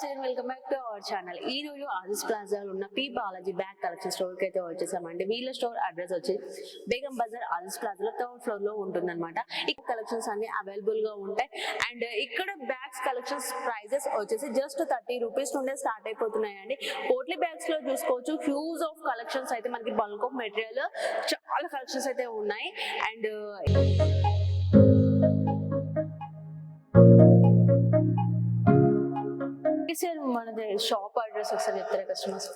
And welcome back to our channel. ఈ రోజు ఆదిస్ ప్లాజాలో ఉన్న P Balaji bag collection store కి అయితే వచ్చేసామండి. వీళ్ళ స్టోర్ అడ్రస్ వచ్చి బేగం బజార్ ఆదిస్ ప్లాజాలో 3rd ఫ్లోర్ లో ఉంటుందన్నమాట. ఈ కలెక్షన్స్ అన్ని అవైలబుల్ గా ఉంటాయి. అండ్ ఇక్కడ బ్యాగ్స్ కలెక్షన్స్ ప్రైజెస్ వచ్చేసి జస్ట్ 30 రూపీస్ నుండే స్టార్ట్ అయిపోతున్నాయండి. పోట్లీ బ్యాగ్స్ లో చూసుకోవచ్చు హ్యూజ్ ఆఫ్ కలెక్షన్స్ అయితే మనకి బల్క్ ఆఫ్ మెటీరియల్ చాలా కలెక్షన్స్ అయితే ఉన్నాయి. అండ్ సార్ మనది షాప్ అడ్రస్ ఒకసారి చెప్తారా కస్టమర్స్?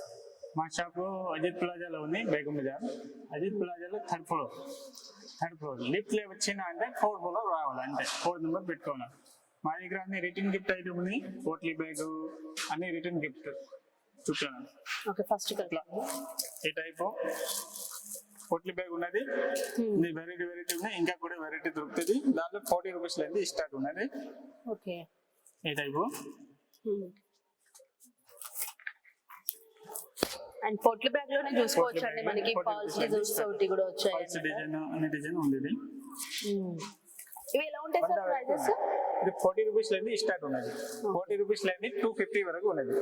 మా షాపు అజిత్ ప్లాజాలో ఉంది, బేగం బజార్. అజిత్ ప్లాజాలో 3rd ఫ్లోర్ లిఫ్ట్ వచ్చినా అంటే 4th ఫ్లోర్ రావాలి, అంటే 4th నెంబర్ పెట్టుకోవాలి. మా దగ్గర అన్ని రిటర్న్ గిఫ్ట్ ఐటమ్ ఉంది, పోట్లీ బ్యాగ్ అన్ని రిటర్న్ గిఫ్ట్ చూపాను. ఓకే, ఫస్ట్ ఈ టైప్ పోట్లీ బ్యాగ్ ఉన్నది, వెరైటీ ఉన్నాయి, ఇంకా కూడా వెరైటీ దొరుకుతుంది. దాంట్లో 40 రూపీస్ లేదు స్టార్ట్ ఉన్నది. ఓకే, ఈ టైపు అండ్ పొట్ల బ్యాగ్ లోనే చూసుకోవచ్చు అండి. మనకి పర్ల్స్ డిజైన్స్ తోటి కూడా వచ్చాయి. పర్ల్స్ డిజైన్ అనే డిజైన్ ఉంది. ఇవి ఎలా ఉంటాయి సార్ ప్రైజెస్? ఇది 40 రూపీస్ లేదు స్టార్ట్ ఉన్నది. 40 రూపీస్ లేదు 250 వరకు ఉన్నది.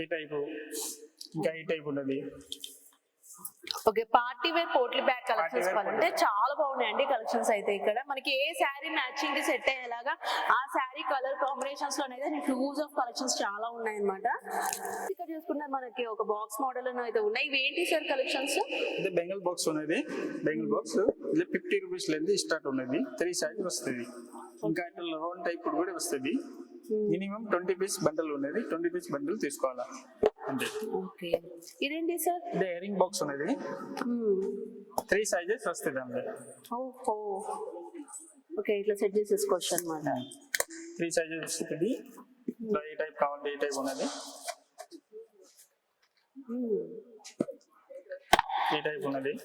ఈ టైపు ఇంకా ఈ టైప్ ఉన్నది. Okay, party wear potli bag collections అంటే చాలా బాగున్నాయండి కలెక్షన్స్ అయితే. ఇక్కడ మనకి ఏ శారీ మ్యాచింగ్ కి సెట్ అయ్యేలాగా ఆ శారీ కలర్ కాంబినేషన్స్ లో అయితే హ్యూజ్ ఆఫ్ కలెక్షన్స్ చాలా ఉన్నాయి అన్నమాట. ఇక్కడ చూసుకుంటే మనకి ఒక బాక్స్ మోడల్ అయితే ఉన్నాయి. ఇవి ఏంటి సార్ కలెక్షన్స్? ఇది బెంగల్ బాక్స్ ఉన్నది. బెంగల్ బాక్స్ ఇది 50 రూపీస్ లేదు స్టార్ట్ ఉన్నది. 3 సైజ్ వస్తుంది. ఇంకా రౌండ్ టైప్ కూడా వస్తుంది. మినిమం 20 పీస్ బండల్ ఉన్నది. 20 పీస్ బండల్ తీసుకోవాలా అంతే. ఓకే, ఇదేంటి సార్? ఇది ఇయరింగ్ బాక్స్ ఉన్నది. 3 సైజెస్ వస్తుంది అందులో. ఓహో, ఓకే, ఇట్లా సెట్ చేసేసుకోవచ్చు అన్నమాట. 3 సైజెస్ వస్తుంది. ఈ టైప్ కావాలి, ఈ టైప్ ఉన్నది. ఈ టైప్ ఉన్నది.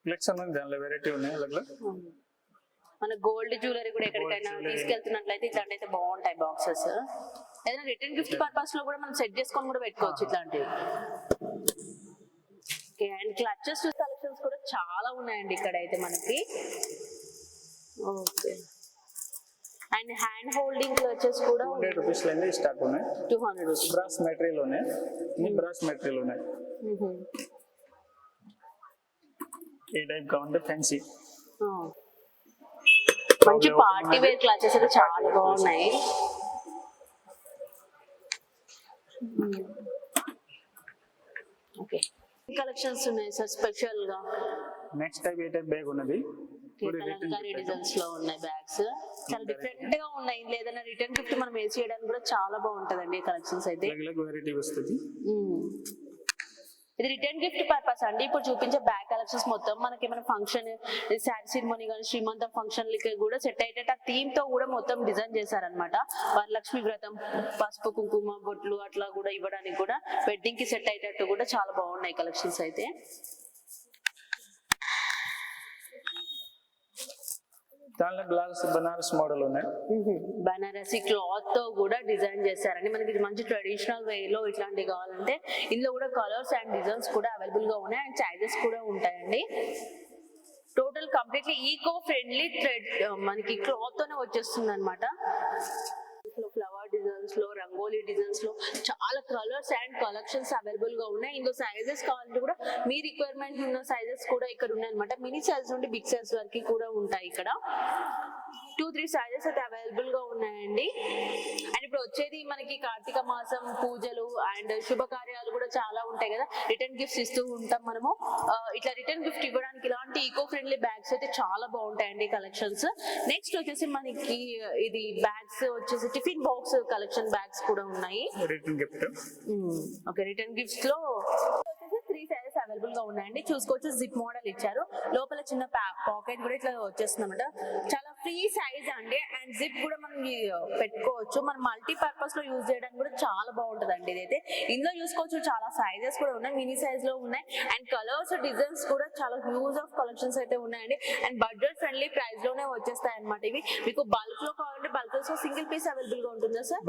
కలెక్షన్ ఉంది, దానిలో వెరైటీ ఉన్నాయి. అలాగే మన గోల్డ్ జ్యువెలరీ కూడా ఎక్కడికైనా తీసుకెళ్తున్నట్లయితే ఇట్లాంటి అయితే బాగుంటాయి బాక్సెస్. ఏదైనా రిటర్న్ గిఫ్ట్ పర్పస్ లో కూడా మనం సెట్ చేసుకొని కూడా పెట్టుకోవచ్చు ఇట్లాంటివి. అండ్ క్లచెస్ కలెక్షన్స్ కూడా చాలా ఉన్నాయండి ఇక్కడ అయితే మనకి. ఓకే, అండ్ హ్యాండ్ హోల్డింగ్ వచ్చేసి కూడా 200 రూపీస్ లేదు స్టార్ట్ ఉన్నాయి. 200 రూపీస్. బ్రాస్ మెటీరియల్ ఉన్నాయి. బ్రాస్ మెటీరియల్ ఉన్నాయి. ఈ టైప్ కావాలంటే ఫ్యాన్సీ మంచి పార్టీ వేర్ క్లాచెస్ అయితే చాలా బాగున్నాయి. ఓకే, కలెక్షన్స్ ఉన్నాయి సార్ స్పెషల్ గా. నెక్స్ట్ టైప్ ఏ టైప్ బ్యాగ్ ఉన్నది. కలంకారీ డిజైన్స్ లో ఉన్నాయి బ్యాగ్స్, చాలా డిఫరెంట్ గా ఉన్నాయి. లేదన్నా రిటర్న్ గిఫ్ట్ మనం వేసి చేయడానికి కూడా చాలా బాగుంటదండి కలెక్షన్స్ అయితే. వెరైటీ వస్తుంది. ఇది రిటర్న్ గిఫ్ట్ పర్పస్ అండి. ఇప్పుడు చూపించే బ్యాగ్ కలెక్షన్స్ మొత్తం మనకి ఏమైనా ఫంక్షన్, శారీ సెరిమోనీ కానీ శ్రీమంతం ఫంక్షన్ లకి కూడా సెట్ అయ్యేట థీమ్ తో కూడా మొత్తం డిజైన్ చేశారనమాట. వరలక్ష్మి వ్రతం, పసుపు కుంకుమ బొట్లు అట్లా కూడా ఇవ్వడానికి కూడా వెడ్డింగ్ కి సెట్ అయ్యేటట్టు కూడా చాలా బాగున్నాయి కలెక్షన్స్ అయితే. దానిలో గ్లాస్ బనారస్ మోడల్ ఉన్నాయి. బనారసి క్లాత్ తో కూడా డిజైన్ చేశారండి. మనకి ఇది మంచి ట్రెడిషనల్ వే లో ఇట్లాంటివి కావాలంటే ఇందులో కూడా కలర్స్ అండ్ డిజైన్స్ కూడా అవైలబుల్ గా ఉన్నాయి. అండ్ సైజెస్ కూడా ఉంటాయండి. Total completely eco friendly thread మనకి క్లాత్ తోనే వచ్చేస్తుంది అనమాట. ఫ్లవర్ డిజైన్స్ లో, రంగోలీ డిజైన్స్ లో చాలా కలర్స్ అండ్ కలెక్షన్స్ అవైలబుల్ గా ఉన్నాయి. ఇందులో సైజెస్ కావాలంటే కూడా మీ రిక్వైర్మెంట్ ఉన్న సైజెస్ కూడా ఇక్కడ ఉన్నాయి అనమాట. మినీ సైజ్ నుండి బిగ్ సైజ్ వరకు కూడా ఉంటాయి. ఇక్కడ 2-3 సైజెస్ అయితే అవైలబుల్ గా ఉన్నాయండి. అండ్ ఇప్పుడు వచ్చేది మనకి కార్తీక మాసం పూజలు అండ్ శుభకార్యాలు కూడా చాలా ఉంటాయి కదా, రిటర్న్ గిఫ్ట్స్ ఇస్తూ ఉంటాం మనము. ఇట్లా రిటర్న్ గిఫ్ట్ ఇవ్వడానికి ఇలాంటి ఈకో ఫ్రెండ్లీ బ్యాగ్స్ అయితే చాలా బాగుంటాయండి కలెక్షన్స్. నెక్స్ట్ వచ్చేసి మనకి ఇది బ్యాగ్స్ వచ్చేసి టిఫిన్ బాక్స్ కలెక్షన్ బ్యాగ్స్ కూడా ఉన్నాయి. Return gift. Okay, return gifts లో 3 సైజెస్ అవైలబుల్ గా ఉన్నాయండి. చూసుకోవచ్చు, జిప్ మోడల్ ఇచ్చారు. లోపల చిన్న పాకెట్ కూడా ఇట్లా వచ్చేస్తుంది అనమాట. చాలా ఫ్రీ సైజ్ అండి. అండ్ జిప్ కూడా మనం పెట్టుకోవచ్చు. మనం మల్టీ పర్పస్ లో యూజ్ చేయడానికి కూడా చాలా బాగుంటది అండి ఇదైతే. ఇందులో చూసుకోవచ్చు చాలా సైజెస్ కూడా ఉన్నాయి, మినీ సైజ్ లో ఉన్నాయి. అండ్ కలర్స్ డిజైన్స్ కూడా చాలా హ్యూజ్ ఆఫ్ కలెక్షన్స్ అయితే ఉన్నాయండి. అండ్ బడ్జెట్ ఫ్రెండ్లీ ప్రైస్ లోనే వచ్చేస్తాయి అనమాట ఇవి. మీకు బల్క్ లో కావాలంటే బల్క్ లో సింగిల్ పీస్ అవైలబుల్ గా ఉంటుందా సార్?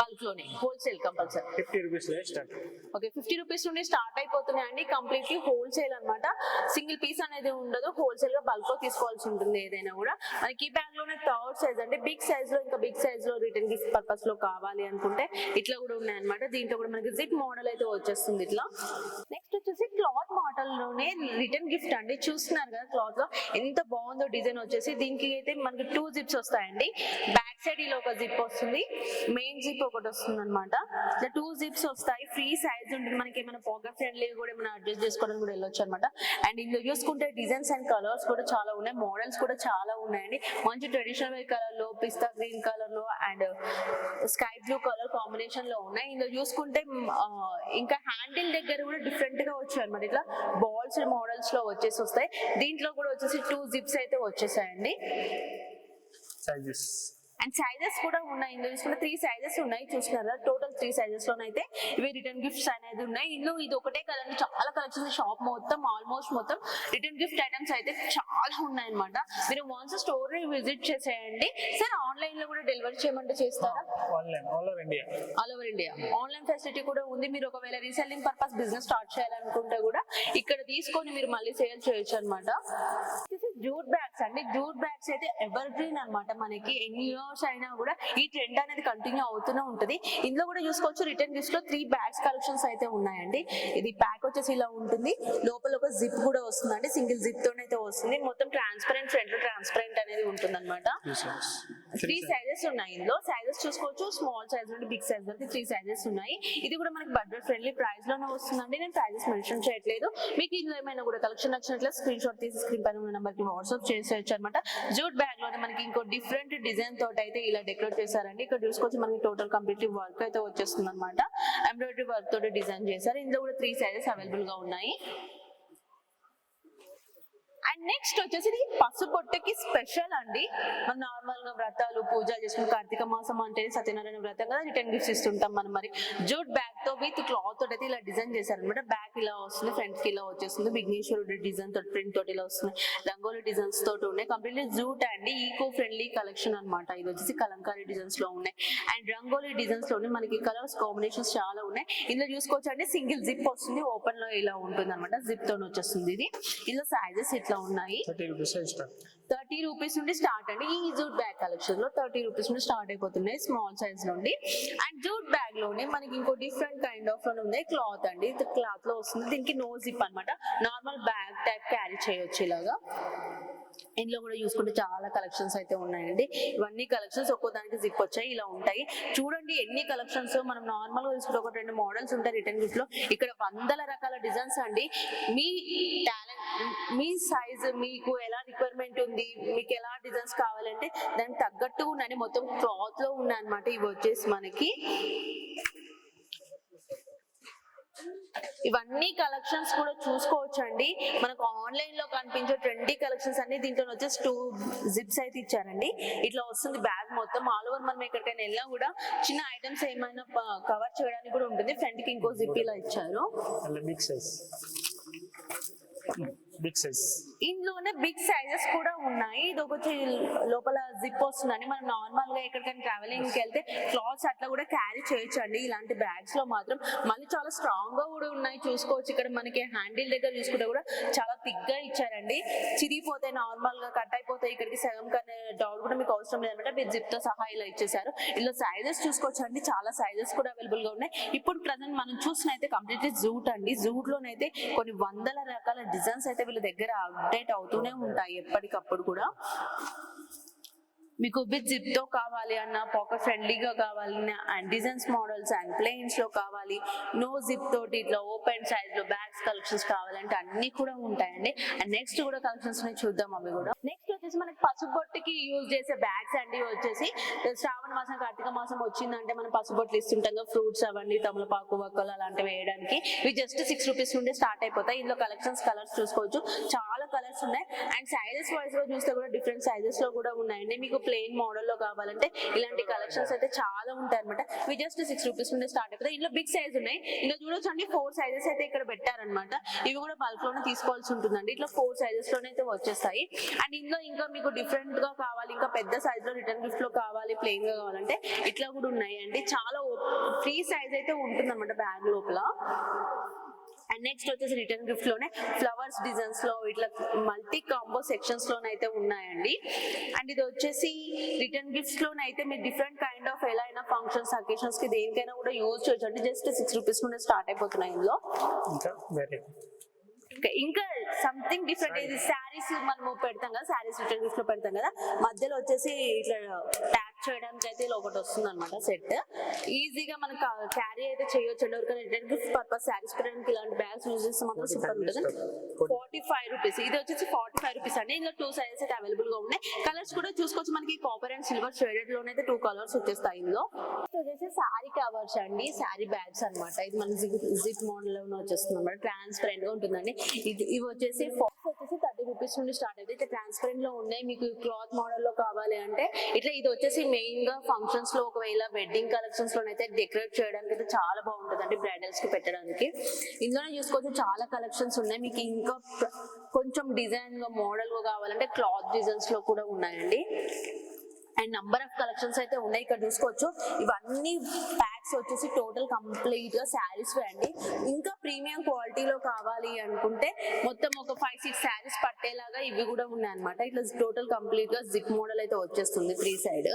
బల్క్ లోనే, wholesale compulsory 50 rupees start. Okay, 50 rupees నుండి స్టార్ట్ అయిపోతున్నాయండి. అండి, కంప్లీట్లీ హోల్సేల్ అన్నమాట. సింగిల్ పీస్ అనేది ఉండదు, హోల్సేల్ గా బల్క్ లో తీసుకోవాల్సి ఉంటుంది ఏదైనా కూడా. మనకి ఈ బ్యాగ్ లోనే థర్డ్ సైజ్ అంటే బిగ్ సైజ్ లో, ఇంకా బిగ్ సైజ్ లో రిటర్న్ గిఫ్ట్ పర్పస్ లో కావాలి అనుకుంటే ఇట్లా కూడా ఉన్నాయి అనమాట. దీంట్లో కూడా మనకి జిప్ మోడల్ అయితే వచ్చేస్తుంది ఇట్లా. నెక్స్ట్ వచ్చేసి క్లాత్ మోడల్ లోనే రిటర్న్ గిఫ్ట్ అండి. చూస్తున్నారు కదా క్లాత్ లో ఎంత బాగుందో డిజైన్ వచ్చేసి. దీనికి అయితే మనకి 2 జిప్స్ వస్తాయండి. బ్యాక్ సైడ్ ఇలా ఒక జిప్ వస్తుంది, మెయిన్ జిప్ ఒకటి వస్తుంది అనమాట. ఇట్లా 2 జిప్స్ వస్తాయి. ఫ్రీ సైజ్ ఉంటుంది. మనకి ఏమైనా పాకెట్ ఫ్రెండ్లీ కూడా ఏమైనా అడ్జస్ట్ చేసుకోవడానికి కూడా వెళ్ళొచ్చు అనమాట. అండ్ ఇందులో చూసుకుంటే డిజైన్స్ అండ్ కలర్స్ కూడా చాలా ఉన్నాయి, మోడల్స్ కూడా చాలా ఉన్నాయండి. మంచి ట్రెడిషనల్ వేర్ కలర్ లో, పిస్తా గ్రీన్ కలర్ లో and sky blue colour combination లో ఉన్నాయి. ఇందులో చూసుకుంటే ఇంకా హ్యాండిల్ దగ్గర కూడా డిఫరెంట్ గా వచ్చాయి అనమాట. ఇట్లా బాల్స్ మోడల్స్ లో వచ్చేసి వస్తాయి. దీంట్లో కూడా వచ్చేసి 2 జిప్స్ అయితే వచ్చేసాయండి. సైజెస్ అండ్ సైజెస్ కూడా ఉన్నాయి. ఇందులో చూసుకుంటే 3 సైజెస్ ఉన్నాయి. చూస్తున్నారా, టోటల్ 3 సైజెస్ లోనైతే ఇవి రిటర్న్ గిఫ్ట్స్ అనేది ఉన్నాయి. ఇందులో ఇది ఒకటే కదండి, చాలా కలెక్షన్స్ షాప్ మొత్తం ఆల్మోస్ట్ మొత్తం రిటర్న్ గిఫ్ట్ ఐటమ్స్ అయితే చాలా ఉన్నాయి అనమాట. మీరు వన్స్ స్టోర్ ని విజిట్ చేసేయండి. సార్ ఆన్లైన్ లో కూడా డెలివరీ చేయమంటే చేస్తారా? Online all over India. All over India online facility కూడా ఉంది. మీరు ఒకవేళ రీసెల్లింగ్ పర్పస్ బిజినెస్ స్టార్ట్ చేయాలనుకుంటే కూడా ఇక్కడ తీసుకొని మీరు మళ్ళీ సేల్ చేయొచ్చు అనమాట. జూట్ బ్యాగ్స్ అండి. జూట్ బ్యాగ్స్ అయితే ఎవర్ గ్రీన్ అనమాట. మనకి ఎన్ని ఇయర్స్ అయినా కూడా ఈ ట్రెండ్ అనేది కంటిన్యూ అవుతూనే ఉంటది. ఇందులో కూడా చూసుకోవచ్చు రిటర్న్ గిఫ్ట్స్ లో 3 బ్యాగ్స్ కలెక్షన్స్ అయితే ఉన్నాయండి. ఇది ప్యాక్ వచ్చేసి ఇలా ఉంటుంది. లోపల ఒక జిప్ కూడా వస్తుందండి, సింగిల్ జిప్ తోనైతే వస్తుంది. మొత్తం ట్రాన్స్పరెంట్, ఫ్రంట్ ట్రాన్స్పరెంట్ అనేది ఉంటుంది అనమాట. 3 సైజెస్ ఉన్నాయి. ఇందులో సైజెస్ చూసుకోవచ్చు, స్మాల్ సైజ్ నుండి బిగ్ సైజ్ వరకు 3 సైజెస్ ఉన్నాయి. ఇది కూడా మనకి బడ్జెట్ ఫ్రెండ్లీ ప్రైస్ లోనే వస్తుందండి. నేను ప్రైజెస్ మెన్షన్ చేయట్లేదు. మీకు ఇందులో ఏమైనా కూడా కలెక్షన్ నచ్చినట్లయితే స్క్రీన్ షాట్ తీసి స్క్రీన్ పైన ఉన్న నెంబర్ కి వాట్సాప్ చేసేయచ్చు అనమాట. జూట్ బ్యాగ్ లోనే మనకి ఇంకో డిఫరెంట్ డిజైన్ తోటి అయితే ఇలా డెకరేట్ చేశారండి. ఇక్కడ చూసుకోవచ్చు మనకి టోటల్ కంప్లీట్ వర్క్ అయితే వచ్చేస్తుంది అనమాట. ఎంబ్రాయిడరీ వర్క్ తోటి డిజైన్ చేశారు. ఇందులో కూడా 3 సైజెస్ అవైలబుల్ గా ఉన్నాయి. అండ్ నెక్స్ట్ వచ్చేసి ఇది పసుపొట్టుకి స్పెషల్ అండి. మనం నార్మల్ గా వ్రతాలు పూజలు చేసుకుని కార్తీక మాసం అంటే సత్యనారాయణ వ్రతం కదా, రిటర్న్ గిఫ్ట్స్ ఇస్తుంటాం మనం. మరి జూట్ బ్యాగ్ తో విత్ క్లాత్ తోటి అయితే ఇలా డిజైన్ చేశారనమాట. బ్యాక్ ఇలా వస్తుంది, ఫ్రంట్ కి ఇలా వచ్చేస్తుంది. విఘ్నేశ్వరుడి డిజైన్ తోటి ప్రింట్ తోటి ఇలా వస్తుంది. రంగోలీ డిజైన్స్ తోటి ఉన్నాయి. కంప్లీట్లీ జూట్ అండి, ఈకో ఫ్రెండ్లీ కలెక్షన్ అనమాట. ఇది వచ్చేసి కలంకారీ డిజైన్స్ లో ఉన్నాయి అండ్ రంగోలీ డిజైన్స్ లోనే మనకి కలర్స్ కాంబినేషన్స్ చాలా ఉన్నాయి. ఇందులో చూసుకోవచ్చు అండి, సింగిల్ జిప్ వస్తుంది, ఓపెన్ లో ఇలా ఉంటుంది అనమాట. జిప్ తో వచ్చేస్తుంది ఇది. ఇందులో సైజెస్ ఇట్లా ఉన్నాయి. 30 రూపీస్ నుండి స్టార్ట్ అండి. ఈ జూట్ బ్యాగ్ కలెక్షన్ లో 30 రూపీస్ నుండి స్టార్ట్ అయిపోతున్నాయి స్మాల్ సైజ్ నుండి. అండ్ జూట్ బ్యాగ్ లోనే మనకి ఇంకో డిఫరెంట్ కైండ్ ఆఫ్ లో ఉంది క్లాత్ అండి. క్లాత్ లో వస్తుంది. దీనికి నో జిప్ అనమాట. నార్మల్ బ్యాగ్ టైప్ క్యారీ చేయొచ్చు ఇలాగా. ఇందులో కూడా చూసుకుంటే చాలా కలెక్షన్స్ అయితే ఉన్నాయండి. ఇవన్నీ కలెక్షన్స్ ఒక్కో దానికి జిప్ వచ్చాయి, ఇలా ఉంటాయి. చూడండి ఎన్ని కలెక్షన్స్. మనం నార్మల్ గా చూసుకుంటే 1-2 మోడల్స్ ఉంటాయి రిటర్న్ గిఫ్ట్ లో. ఇక్కడ వందల రకాల డిజైన్స్ అండి. మీ టాలెంట్, మీ సైజ్, మీకు ఎలా రిక్వైర్మెంట్ ఉంది, మీకు ఎలా డిజైన్స్ కావాలంటే దానికి తగ్గట్టు ఉన్నాయని మొత్తం క్లాత్ లో ఉన్నాయి అనమాట. ఇవి వచ్చేసి మనకి ఇవన్నీ కలెక్షన్స్ కూడా చూసుకోవచ్చు అండి. మనకు ఆన్లైన్ లో కనిపించే ట్రెండీ కలెక్షన్స్ అన్ని దీంట్లో వచ్చేసి 2 జిప్స్ అయితే ఇచ్చారండి. ఇట్లా వస్తుంది బ్యాగ్ మొత్తం. ఆల్ ఓవర్ మనం ఎక్కడికైనా వెళ్ళినా కూడా చిన్న ఐటమ్స్ ఏమైనా కవర్ చేయడానికి కూడా ఉంటుంది. ఫ్రంట్ కి ఇంకో జిప్ ఇలా ఇచ్చారు. బిగ్ సైజ్ ఇందులోనే బిగ్ సైజెస్ కూడా ఉన్నాయి. ఇది ఒకటి లోపల జిప్ వస్తుందండి. మనం నార్మల్ గా ఎక్కడికైనా ట్రావెలింగ్ కి వెళ్తే క్లాత్స్ అట్లా కూడా క్యారీ చేయొచ్చు అండి. ఇలాంటి బ్యాగ్స్ లో మాత్రం మళ్ళీ చాలా స్ట్రాంగ్ గా కూడా ఉన్నాయి. చూసుకోవచ్చు ఇక్కడ మనకి హ్యాండిల్ దగ్గర చూసుకుంటే కూడా చాలా థిక్ గా ఇచ్చారండి. చిరిగిపోతాయి, నార్మల్ గా కట్ అయిపోతాయి. ఇక్కడికి సగం కనే డౌట్ కూడా మీకు అవసరం లేదన్నమాట. మీరు జిప్ తో సహా ఇలా ఇచ్చేసారు. ఇలా సైజెస్ చూసుకోవచ్చు అండి. చాలా సైజెస్ కూడా అవైలబుల్ గా ఉన్నాయి. ఇప్పుడు ప్రజెంట్ మనం చూసినైతే కంప్లీట్లీ జూట్ అండి. జూట్ లోనైతే కొన్ని వందల రకాల డిజైన్స్ అయితే వీళ్ళ దగ్గర అప్డేట్ అవుతూనే ఉంటాయి ఎప్పటికప్పుడు కూడా. మీకు బిగ్ జిప్ తో కావాలి అన్న, పాకెట్ ఫ్రెండ్లీగా కావాలన్నా, and designs models and plains లో కావాలి, నో జిప్ తోటి ఇట్లా ఓపెన్ సైజ్ లో బ్యాగ్స్ కలెక్షన్స్ కావాలంటే అన్ని కూడా ఉంటాయండి. అండ్ నెక్స్ట్ కూడా కలెక్షన్స్ చూద్దాం. అవి కూడా నెక్స్ట్ వచ్చేసి మనకి పసుబొట్టుకి యూజ్ చేసే బ్యాగ్స్ అండి. వచ్చేసి శ్రావణ మాసం కార్తీక మాసం వచ్చిందంటే మనం పసుబొట్లు ఇస్తుంటాం కదా, ఫ్రూట్స్ అవన్నీ తమలపాకు వక్కలు అలాంటివి వేయడానికి. ఇవి జస్ట్ 6 రూపీస్ నుండి స్టార్ట్ అయిపోతాయి. ఇందులో కలెక్షన్స్ కలర్స్ చూసుకోవచ్చు, చాలా కలర్స్ ఉన్నాయి. అండ్ సైజెస్ వైజ్ గా చూస్తే కూడా డిఫరెంట్ సైజెస్ లో కూడా ఉన్నాయండి. మీకు ప్లెయిన్ మోడల్ లో కావాలంటే ఇలాంటి కలెక్షన్స్ అయితే చాలా ఉంటాయి అనమాట. ఇవి జస్ట్ 6 రూపీస్ నుండి స్టార్ట్ అయిపోతాయి. ఇందులో బిగ్ సైజ్ ఉన్నాయి. ఇందులో చూడొచ్చు అండి 4 సైజెస్ అయితే ఇక్కడ పెట్టారనమాట. ఇవి కూడా బల్క్ లోనే తీసుకోవాల్సి ఉంటుందండి. ఇట్లా 4 సైజెస్ లోనే అయితే వచ్చేస్తాయి. అండ్ ఇందులో ఇంకా మీకు డిఫరెంట్ గా కావాలి, ఇంకా పెద్ద సైజ్ లో రిటర్న్ గిఫ్ట్ లో కావాలి, ప్లెయిన్ గా కావాలంటే ఇట్లా కూడా ఉన్నాయి అండి. చాలా ఫ్రీ సైజ్ అయితే ఉంటుంది అనమాట బ్యాగ్ లోపల. అండ్ నెక్స్ట్ వచ్చేసి రిటర్న్ గిఫ్ట్ లోనే ఫ్లవర్స్ డిజైన్స్ లో ఇట్లా మల్టీ కాంబో సెక్షన్స్ లోనైతే ఉన్నాయండి. అండ్ ఇది వచ్చేసి రిటర్న్ గిఫ్ట్స్ లోనైతే మీరు డిఫరెంట్ కైండ్ ఆఫ్ ఎలా అయినా ఫంక్షన్స్ అకేషన్స్ కి దేనికైనా కూడా యూజ్ చేయొచ్చు అంటే జస్ట్ 6 రూపీస్ నుండి స్టార్ట్ అయిపోతున్నాయి ఇందులో. ఇంకా సంథింగ్ డిఫరెంట్, ఇది శారీస్ మనము పెడతాం కదా, శారీస్ రిటర్న్ గిఫ్ట్ లో పెడతాం కదా, మధ్యలో వచ్చేసి ఇట్లా ట్యాప్ చేయడానికి అయితే ఇలా ఒకటి వస్తుంది అనమాట సెట్. ఈజీగా మనం క్యారీ అయితే చేయొచ్చు అండి. ఎవరికైనా రిటర్న్ గిఫ్ట్ పర్పస్ శారీస్ పెట్టడానికి ఇలాంటి బ్యాగ్స్ యూజ్ చేస్తే మాత్రం సూపర్ ఉంటుంది. 45 రూపీస్, ఇది వచ్చేసి 45 రూపీస్ అండి. ఇందులో 2 సైజెస్ అయితే అవైలబుల్ గా ఉన్నాయి. కలర్స్ కూడా చూసుకోవచ్చు, మనకి కాపర్ అండ్ సిల్వర్ షేడెడ్ లోనైతే 2 కలర్స్ వచ్చేస్తాయి ఇందులో. వచ్చేసి శారీ కవర్స్ అండి, శారీ బ్యాగ్స్ అనమాట. ఇది మన జిప్ మోడల్ లోనే వచ్చేస్తుంది అనమాట, ట్రాన్స్పరెంట్ గా ఉంటుందండి. ఇవి వచ్చేసి 30 రూపీస్ నుండి స్టార్ట్ అయితే ఇట్లా ట్రాన్స్పరెంట్ లో ఉన్నాయి. మీకు క్లాత్ మోడల్ లో కావాలి అంటే ఇట్లా ఇది వచ్చేసి మెయిన్ గా ఫంక్షన్స్ లో ఒకవేళ వెడ్డింగ్ కలెక్షన్స్ లోనైతే డెకరేట్ చేయడానికి అయితే చాలా బాగుంటుంది అండి, బ్రైడల్స్ కి పెట్టడానికి. ఇందులోనే చూసుకోవచ్చు చాలా కలెక్షన్స్ ఉన్నాయి. మీకు ఇంకా కొంచెం డిజైన్ గా మోడల్ గా కావాలంటే క్లాత్ డిజైన్స్ లో కూడా ఉన్నాయండి. అండ్ నంబర్ ఆఫ్ కలెక్షన్స్ అయితే ఉన్నాయి ఇక్కడ చూసుకోవచ్చు. ఇవన్నీ ప్యాక్స్ వచ్చేసి టోటల్ కంప్లీట్ గా శారీస్ అండి. ఇంకా ప్రీమియం క్వాలిటీలో కావాలి అనుకుంటే మొత్తం ఒక 5-6 శారీస్ పట్టేలాగా ఇవి కూడా ఉన్నాయి అనమాట. ఇట్లా టోటల్ కంప్లీట్ గా జిప్ మోడల్ అయితే వచ్చేస్తుంది ఫ్రీ సైడ్.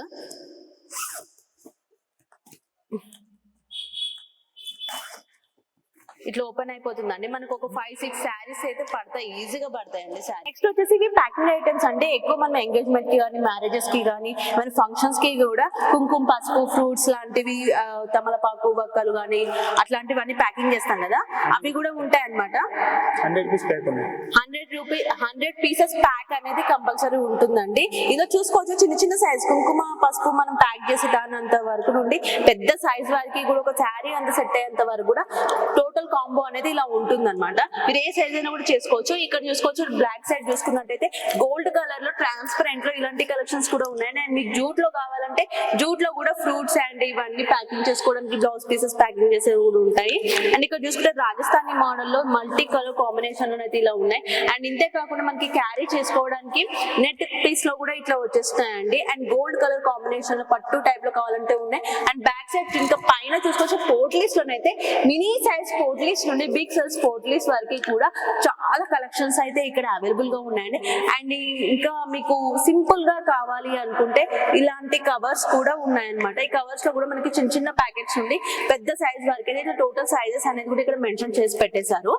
ఇట్లా ఓపెన్ అయిపోతుందండి. మనకు ఒక 5-6 శారీస్ అయితే పడతాయి, ఈజీగా పడతాయండి శారీ. నెక్స్ట్ వచ్చేసి ఇవి ప్యాకింగ్ ఐటమ్స్ అంటే ఎక్కువ మనం ఎంగేజ్మెంట్ కి కానీ మ్యారేజెస్ కి కానీ మన ఫంక్షన్స్ కి కూడా కుంకుమ పసుపు ఫ్రూట్స్ లాంటివి తమలపాకు వక్కలు కానీ అట్లాంటివన్నీ ప్యాకింగ్ చేస్తాం కదా, అవి కూడా ఉంటాయి అనమాట. 100 పీసెస్ ప్యాక్ అనేది కంపల్సరీ ఉంటుందండి. ఇదో చూసుకోవచ్చు చిన్న చిన్న సైజ్ కుంకుమ పసుపు మనం ప్యాక్ చేసి దానంత వరకు నుండి పెద్ద సైజ్ వరకు కూడా ఒక శారీ అంత సెట్ అయ్యేంత వరకు కూడా టోటల్ కాంబో అనేది ఇలా ఉంటుంది అనమాట. మీరు ఏ సైజ్ అయినా కూడా చేసుకోవచ్చు. ఇక్కడ చూసుకోవచ్చు బ్లాక్ సైడ్ చూసుకున్నట్టయితే గోల్డ్ కలర్ లో ట్రాన్స్పరెంట్ లో ఇలాంటి కలెక్షన్స్ కూడా ఉన్నాయి. అండ్ మీకు జూట్ లో కావాలంటే జూట్ లో కూడా ఫ్రూట్స్ అండ్ ఇవన్నీ ప్యాకింగ్ చేసుకోవడానికి బ్లౌజ్ పీసెస్ ప్యాకింగ్ చేసేవి కూడా ఉంటాయి. అండ్ ఇక్కడ చూసుకుంటే రాజస్థానీ మోడల్ లో మల్టీ కలర్ కాంబినేషన్ లో అయితే ఇలా ఉన్నాయి. అండ్ ఇంతే కాకుండా మనకి క్యారీ చేసుకోవడానికి నెట్ పీస్ లో కూడా ఇట్లా వచ్చేస్తాయండి. అండ్ గోల్డ్ కలర్ కాంబినేషన్ లో పట్టు టైప్ లో కావాలంటే ఉన్నాయి. అండ్ బ్యాక్ సైడ్ ఇంకా పైన చూసుకోవచ్చు పోట్లీస్ లోనైతే మినీ సైజ్ పోట్లీస్ నుండి బిగ్ సైజ్ పోట్లీస్ వరకు కూడా చాలా కలెక్షన్స్ అయితే ఇక్కడ అవైలబుల్ గా ఉన్నాయండి. అండ్ ఇంకా మీకు సింపుల్ గా కావాలి అనుకుంటే ఇలాంటి కవర్స్ కూడా ఉన్నాయన్నమాట. ఈ కవర్స్ లో కూడా మనకి చిన్న చిన్న ప్యాకెట్స్ ఉండి పెద్ద సైజ్ వరకు అయితే టోటల్ సైజెస్ అనేది కూడా ఇక్కడ మెన్షన్ చేసి పెట్టేశారు.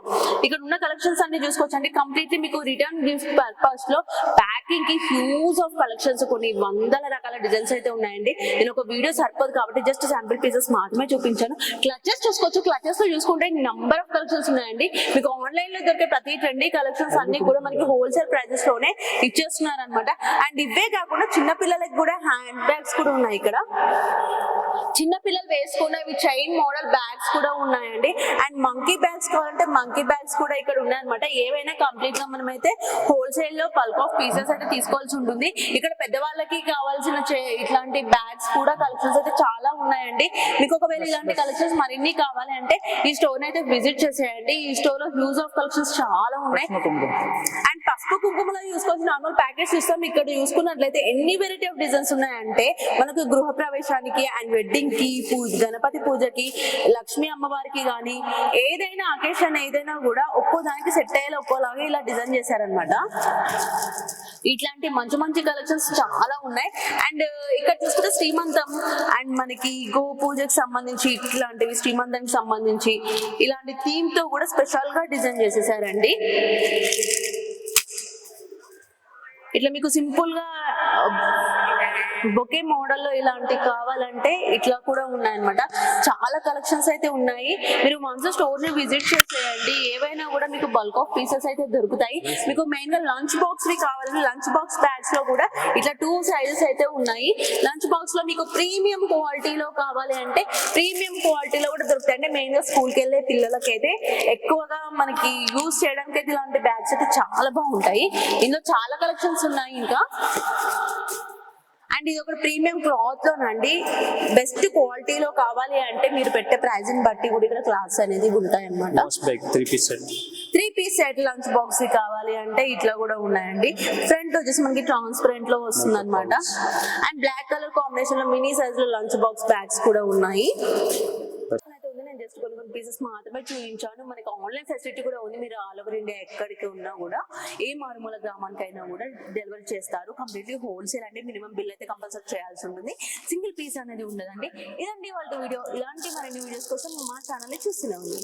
ఇక్కడ ఉన్న కలెక్షన్స్ అన్ని చూసుకోవచ్చు అండి. కంప్లీట్లీ మీకు రిటర్న్ గిఫ్ట్ పర్పస్ లో ప్యాకింగ్ కి హ్యూజ్ ఆఫ్ కలెక్షన్స్ కొన్ని వందల రకాల డిజైన్స్ అయితే ఉన్నాయండి. నేను ఒక వీడియో సరిపోదు కాబట్టి జస్ట్ శాంపిల్ పీసెస్ మాత్రమే చూపించాను. క్లచెస్ చూసుకోవచ్చు, క్లచెస్ లో చూసుకుంటే నంబర్ ఆఫ్ కలెక్షన్స్ ఉన్నాయండి. మీకు ఆన్లైన్ లో దొరికే ప్రతి ట్రెండీ కలెక్షన్స్ అన్ని కూడా మనకి హోల్సేల్ ప్రైజెస్ లోనే ఇచ్చేస్తున్నారు అనమాట. అండ్ ఇవే కాకుండా చిన్న పిల్లలకి కూడా హ్యాండ్ బ్యాగ్స్ కూడా ఉన్నాయి. ఇక్కడ చిన్న పిల్లలు వేసుకునేవి చైన్ మోడల్ బ్యాగ్స్ కూడా ఉన్నాయండి. అండ్ మంకీ బ్యాగ్స్ కావాలంటే మంకీ బ్యాగ్స్ కూడా ఇక్కడ ఉన్నాయి అనమాట. ఏవైనా కంప్లీట్ గా మనం అయితే హోల్సేల్ లో బల్క్ ఆఫ్ పీసెస్ అయితే తీసుకోవాల్సి ఉంటుంది. ఇక్కడ పెద్దవాళ్ళకి కావాల్సిన ఇట్లాంటి బ్యాగ్స్ కూడా కలెక్షన్స్ అయితే చాలా ఉన్నాయండి. మీకు ఒకవేళ ఇలాంటి కలెక్షన్స్ మరిన్ని కావాలి అంటే ఈ స్టోర్ అయితే విజిట్ చేసేయండి. ఈ స్టోర్ లో హ్యూజ్ ఆఫ్ కలెక్షన్స్ చాలా ఉన్నాయి. అండ్ పసుపు కుంకుమలో చూసుకోవచ్చు నార్మల్ ప్యాకెట్స్ ఇస్తాం. ఇక్కడ చూసుకున్నట్లయితే ఎన్ని వెరైటీ ఆఫ్ డిజైన్స్ ఉన్నాయంటే మనకు గృహ ప్రవేశానికి అండ్ వెడ్డింగ్ కి గణపతి పూజకి లక్ష్మీ అమ్మవారికి కానీ ఏదైనా అకేషన్ ఏదైనా కూడా ఒక్కో దానికి సెట్ అయ్యేలా ఒక్కోలాగా ఇలా డిజైన్ చేశారనమాట. ఇట్లాంటి మంచి మంచి కలెక్షన్స్ చాలా ఉన్నాయి. అండ్ ఇక్కడ చూసుకుంటే శ్రీమంతం అండ్ మనకి గో పూజకి సంబంధించి ఇట్లాంటివి శ్రీమంతానికి సంబంధించి ఇలాంటి థీమ్ తో కూడా స్పెషల్ గా డిజైన్ చేసేసారండి. ఇట్లా మీకు సింపుల్ గా బొకే మోడల్లో ఇలాంటి కావాలంటే ఇట్లా కూడా ఉన్నాయన్నమాట. చాలా కలెక్షన్స్ అయితే ఉన్నాయి. మీరు వన్స్ స్టోర్ ని విజిట్ చేసేయండి. ఏవైనా కూడా మీకు బల్క్ ఆఫ్ పీసెస్ అయితే దొరుకుతాయి. మీకు మెయిన్ గా లంచ్ బాక్స్ వి కావాలంటే లంచ్ బాక్స్ బ్యాగ్స్ లో కూడా ఇట్లా 2 సైజెస్ అయితే ఉన్నాయి. లంచ్ బాక్స్ లో మీకు ప్రీమియం క్వాలిటీలో కావాలి అంటే ప్రీమియం క్వాలిటీలో కూడా దొరుకుతాయి. అంటే మెయిన్ గా స్కూల్ కి వెళ్ళే పిల్లలకైతే ఎక్కువగా మనకి యూజ్ చేయడానికి అయితే ఇలాంటి బ్యాగ్స్ అయితే చాలా బాగుంటాయి. ఇందులో చాలా కలెక్షన్స్ ఉన్నాయి. ఇంకా అండ్ ఇది ఒక ప్రీమియం క్లాత్ లోనండి. బెస్ట్ క్వాలిటీలో కావాలి అంటే మీరు పెట్టే ప్రైస్ ని బట్టి కూడా ఇక్కడ క్లాత్స్ అనేది ఉంటాయి అన్నమాట. 3 పీస్ సెట్ లంచ్ బాక్స్ కావాలి అంటే ఇట్లా కూడా ఉన్నాయండి. ఫ్రంట్ వచ్చేసి మనకి ట్రాన్స్పరెంట్ లో వస్తుంది అనమాట. అండ్ బ్లాక్ కలర్ కాంబినేషన్ లో మినీ సైజ్ లో లంచ్ బాక్స్ బ్యాగ్స్ కూడా ఉన్నాయి. నేను జస్ట్ కొన్ని పీసెస్ మాత్రమే చూపించాను. మనకి ఆన్లైన్ ఫెసిలిటీ కూడా ఉంది. మీరు ఆల్ ఓవర్ ఇండియా ఎక్కడికి ఉన్నా కూడా ఏ మారుమూల గ్రామానికైనా కూడా డెలివరీ చేస్తారు. కంప్లీట్లీ హోల్సేల్ అండి. మినిమం బిల్ అయితే కంపల్సరీ చేయాల్సి ఉంటుంది. సింగిల్ పీస్ అనేది ఉండదండి. ఇదండి వాళ్ళ వీడియో. ఇలాంటి మరిన్ని వీడియోస్ కోసం మా ఛానల్ ని చూస్తూనే ఉంది.